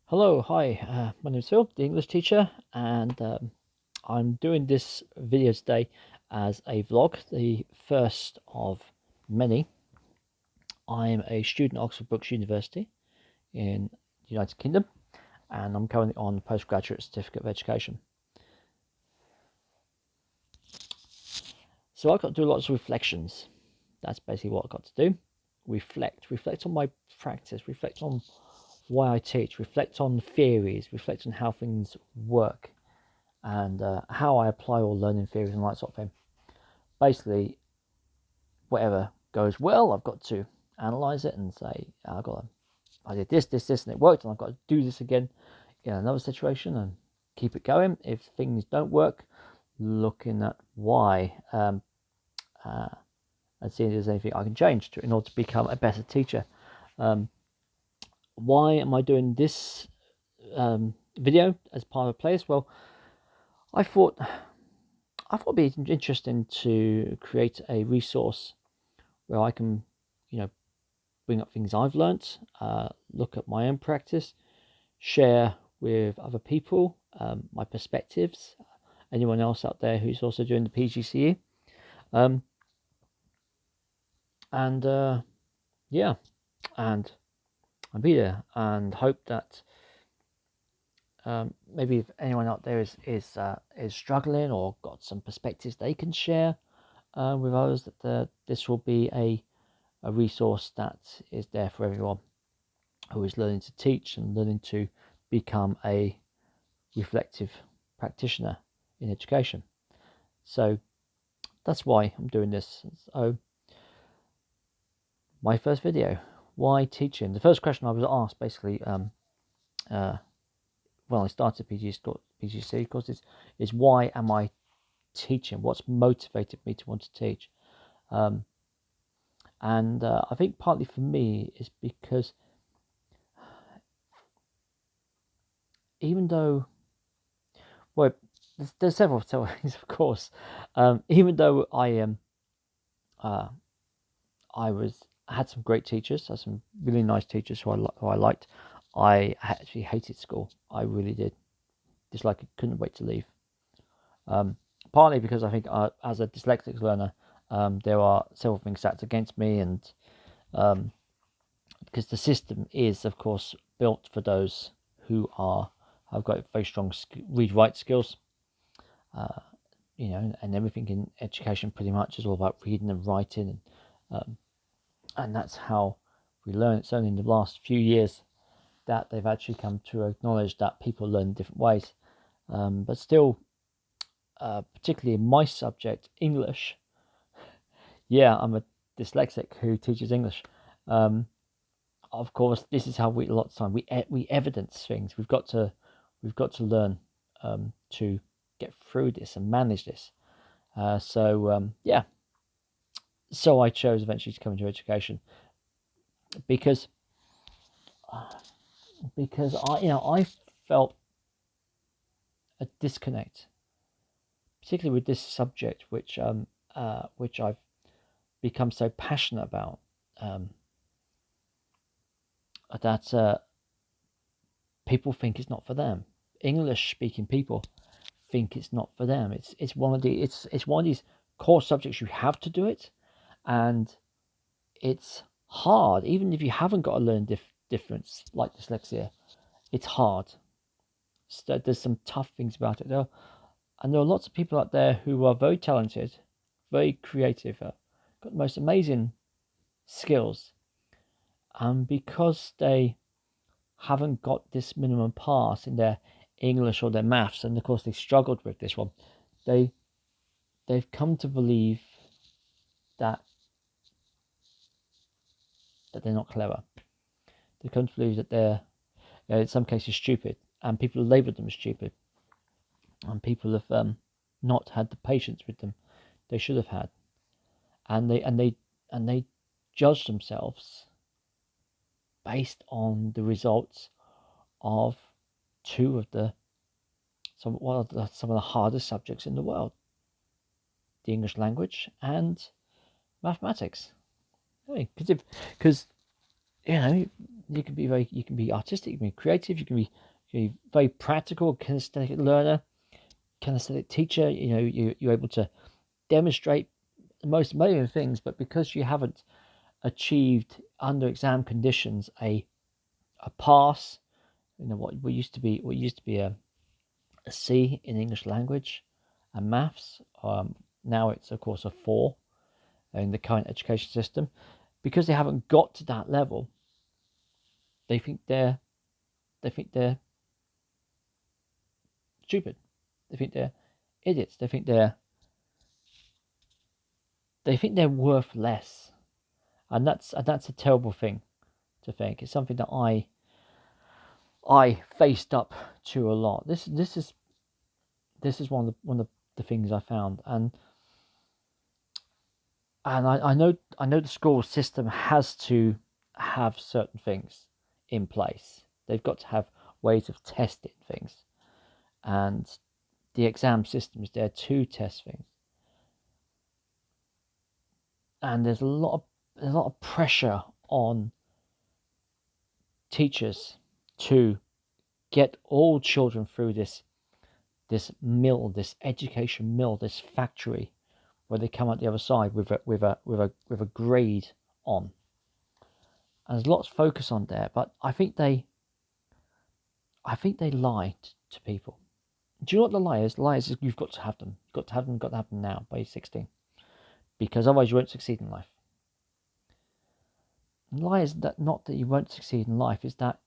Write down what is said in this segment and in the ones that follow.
Hello, hi, my name is Phil, the English teacher, and I'm doing this video today as a vlog, the first of many. I'm a student at Oxford Brookes University in the United Kingdom, and I'm currently on postgraduate certificate of education. So I've got to do lots of reflections. That's basically what I've got to do. Reflect on my practice, reflect on why I teach, reflect on theories, reflect on how things work, and how I apply all learning theories and that sort of thing. Basically, whatever goes well, I've got to analyze it and say, I did this, and it worked, and I've got to do this again in another situation and keep it going. If things don't work, looking at why and seeing if there's anything I can change in order to become a better teacher. Why am I doing this video as part of a playlist? Well, I thought it'd be interesting to create a resource where I can, bring up things I've learnt, look at my own practice, share with other people my perspectives, anyone else out there who's also doing the PGCE, and yeah, and be there and hope that maybe if anyone out there is struggling or got some perspectives they can share with others, that this will be a resource that is there for everyone who is learning to teach and learning to become a reflective practitioner in education. So that's why I'm doing this. So my first video, why teaching? The first question I was asked basically when I started PGCE, of course, is why am I teaching? What's motivated me to want to teach? And I think partly for me is because even though, well, there's several things, of course. Even though I had some great teachers, had some really nice teachers who I liked. I actually hated school. I really did. Dislike it. Couldn't wait to leave. Partly because I think as a dyslexic learner, there are several things stacked against me, and because the system is, of course, built for those who have got very strong read-write skills. And everything in education pretty much is all about reading and writing, and that's how we learn. It's only in the last few years that they've actually come to acknowledge that people learn in different ways. But still, particularly in my subject, English, yeah, I'm a dyslexic who teaches English. Of course, this is how a lot of time we evidence things. We've got to learn to get through this and manage this. Yeah. So I chose eventually to come into education because I felt a disconnect, particularly with this subject, which I've become so passionate about, that people think it's not for them. English speaking people think it's not for them. It's one of these core subjects. You have to do it, and it's hard. Even if you haven't got a learning difference like dyslexia, it's hard. So there's some tough things about it. And there are lots of people out there who are very talented, very creative, got the most amazing skills, and because they haven't got this minimum pass in their English or their maths, and of course they struggled with this one, they've come to believe that they're not clever. They've come to believe that they're in some cases stupid, and people have labelled them as stupid, and people have not had the patience with them they should have had, and they judge themselves based on the results of some of the hardest subjects in the world, the English language and mathematics. Because you can be artistic, you can be creative, you can be very practical, kinesthetic learner, kinesthetic teacher. You're able to demonstrate the most amazing things, but because you haven't achieved under exam conditions a pass, what used to be a C in English language and maths, now it's of course a 4 in the current education system. Because they haven't got to that level, they think they're stupid. They think they're idiots. They think they're worth less, and that's a terrible thing to think. It's something that I faced up to a lot. This is one of the things I found, and I know the school system has to have certain things in place. They've got to have ways of testing things, and the exam system is there to test things. And there's a lot of pressure on teachers to get all children through this mill, this education mill, this factory, where they come out the other side with a grade on. And there's lots of focus on there, but I think they lie to people. Do you know what the lie is? The lie is you've got to have them. You've got to have them. Got to have them now by 16, because otherwise you won't succeed in life. And the lie is that not that you won't succeed in life, is that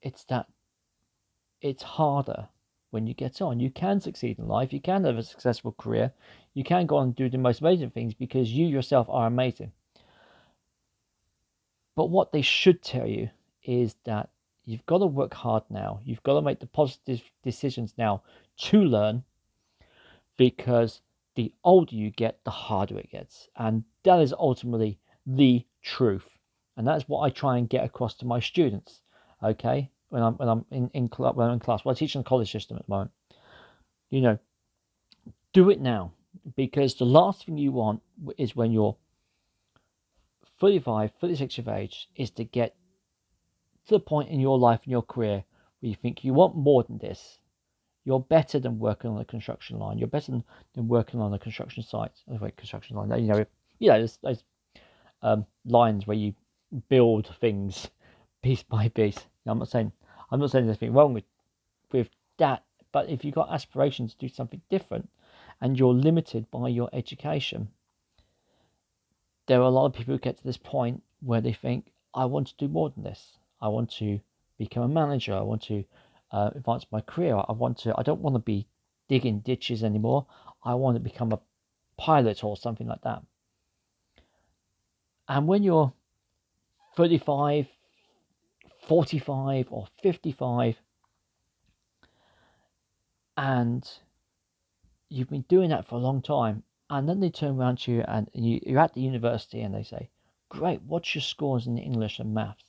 it's harder when you get on. You can succeed in life. You can have a successful career. You can go on and do the most amazing things because you yourself are amazing. But what they should tell you is that you've got to work hard now. You've got to make the positive decisions now to learn, because the older you get, the harder it gets. And that is ultimately the truth. And that's what I try and get across to my students. Okay, when I'm in class, well, I teach in the college system at the moment. Do it now, because the last thing you want is when you're 35, 36 years of age, is to get to the point in your life and your career where you think you want more than this. You're better than working on a construction line. You're better than working on a construction site. Construction line. There's those lines where you build things piece by piece. Now, I'm not saying there's anything wrong with that, but if you've got aspirations to do something different and you're limited by your education, there are a lot of people who get to this point where they think, I want to do more than this. I want to become a manager. I want to advance my career. I don't want to be digging ditches anymore. I want to become a pilot or something like that. And when you're 35, 45 or 55, and you've been doing that for a long time, and then they turn around to you and you're at the university and they say, great, what's your scores in English and maths?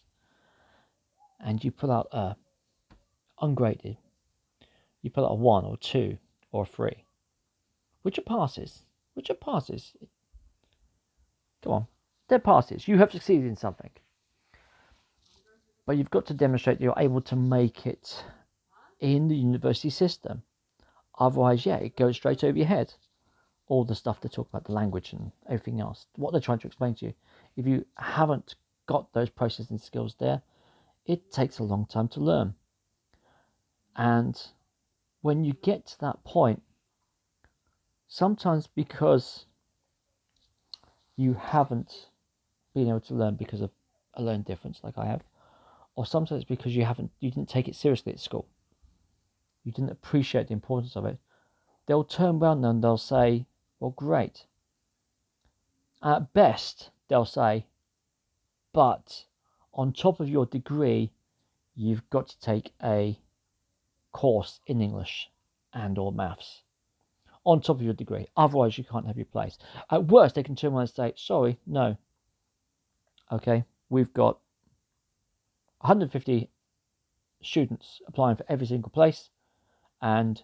And you put out ungraded. You put out a 1 or 2 or 3. Which are passes. Come on, they're passes. You have succeeded in something. But you've got to demonstrate that you're able to make it in the university system. Otherwise, it goes straight over your head. All the stuff they talk about, the language and everything else, what they're trying to explain to you. If you haven't got those processing skills there, it takes a long time to learn. And when you get to that point, sometimes because you haven't been able to learn because of a learning difference like I have, or sometimes because you didn't take it seriously at school, you didn't appreciate the importance of it, they'll turn around and they'll say, well, great. At best, they'll say, but on top of your degree, you've got to take a course in English and or maths on top of your degree. Otherwise, you can't have your place. At worst, they can turn around and say, sorry, no. Okay, we've got 150 students applying for every single place, and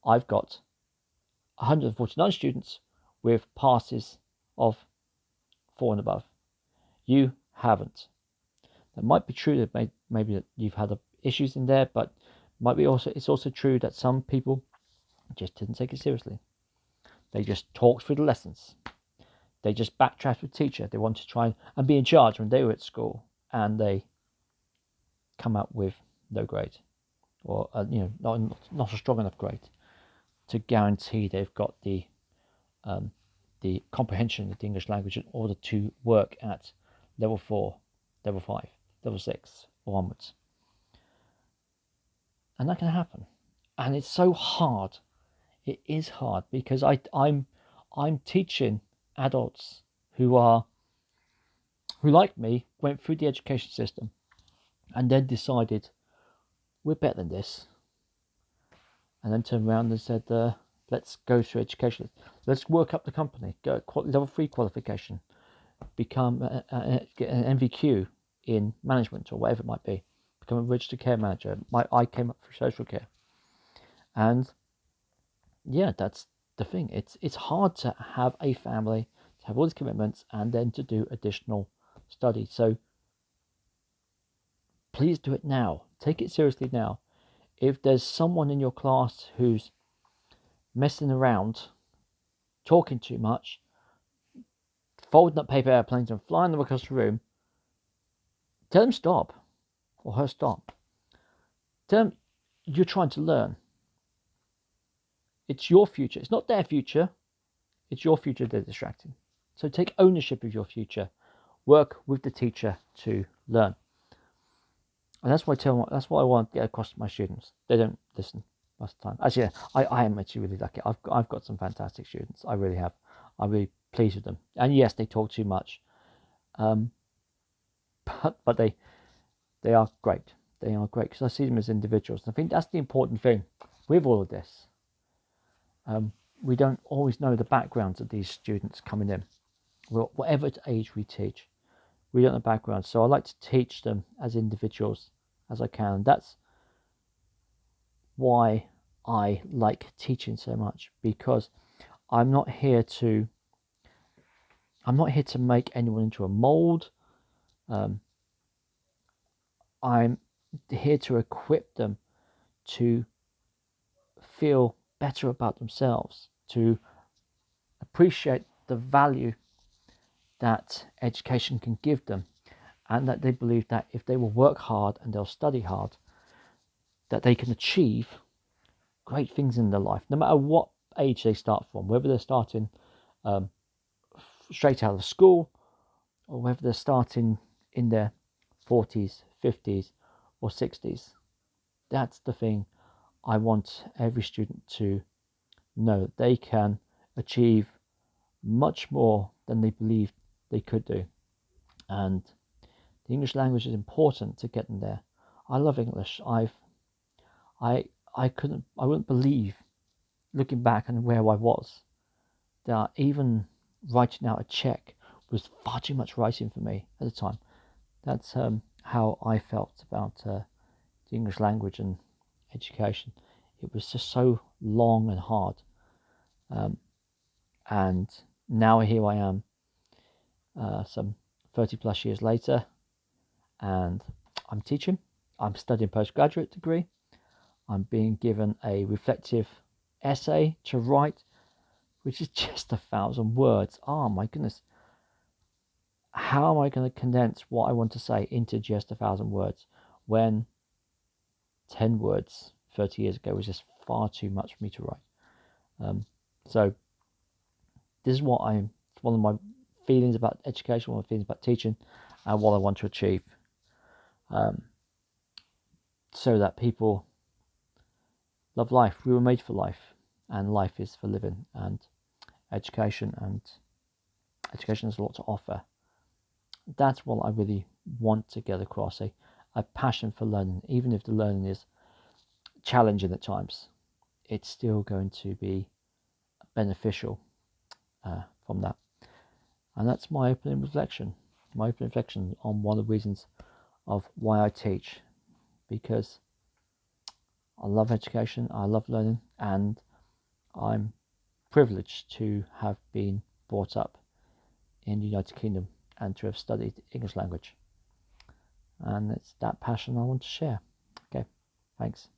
I've got 149 students with passes of 4 and above. You haven't. That might be true that maybe that you've had issues in there, but it's also true that some people just didn't take it seriously. They just talked through the lessons. They just backtracked with teacher. They wanted to try and be in charge when they were at school, and they come up with no grade, or not a strong enough grade to guarantee they've got the comprehension of the English language in order to work at level 4, level 5, level 6, or onwards. And that can happen. And it's so hard. It is hard because I'm teaching adults who like me, went through the education system and then decided we're better than this, and then turned around and said, let's go through education. Let's work up the company, go level 3 qualification, become get an NVQ in management or whatever it might be, become a registered care manager. I came up through social care, and yeah, that's the thing. It's hard to have a family, to have all these commitments, and then to do additional study. So please do it now. Take it seriously now. If there's someone in your class who's messing around, talking too much, folding up paper airplanes and flying them across the room, tell them stop, or her stop. Tell them you're trying to learn. It's your future. It's not their future. It's your future they're distracting. So take ownership of your future. Work with the teacher to learn. And that's what I want to get across to my students. They don't listen most of the time. Actually, I am actually really lucky. I've got some fantastic students. I really have. I'm really pleased with them. And yes, they talk too much, but they are great. They are great because I see them as individuals. And I think that's the important thing with all of this. We don't always know the backgrounds of these students coming in. Well, whatever age we teach, we don't know the background. So I like to teach them as individuals as I can. That's why I like teaching so much, because I'm not here to make anyone into a mold. I'm here to equip them to feel better about themselves, to appreciate the value that education can give them, and that they believe that if they will work hard and they'll study hard, that they can achieve great things in their life, no matter what age they start from, whether they're starting straight out of school or whether they're starting in their 40s, 50s, or 60s. That's the thing I want every student to know. They can achieve much more than they believed they could do. And the English language is important to get them there. I love English. I wouldn't believe, looking back on where I was, that even writing out a check was far too much writing for me at the time. That's how I felt about the English language and education. It was just so long and hard. And now here I am, some 30 plus years later, and I'm teaching. I'm studying a postgraduate degree. I'm being given a reflective essay to write, which is just 1,000 words. Oh my goodness. How am I going to condense what I want to say into just 1,000 words when 10 words 30 years ago was just far too much for me to write? So this is one of my feelings about education, one of my feelings about teaching, and what I want to achieve, so that people love life. We were made for life, and life is for living, and education has a lot to offer. That's what I really want to get across, a passion for learning. Even if the learning is challenging at times, it's still going to be beneficial from that. And that's my opening reflection on one of the reasons of why I teach, because I love education, I love learning, and I'm privileged to have been brought up in the United Kingdom and to have studied English language. and it's that passion I want to share. Okay, thanks.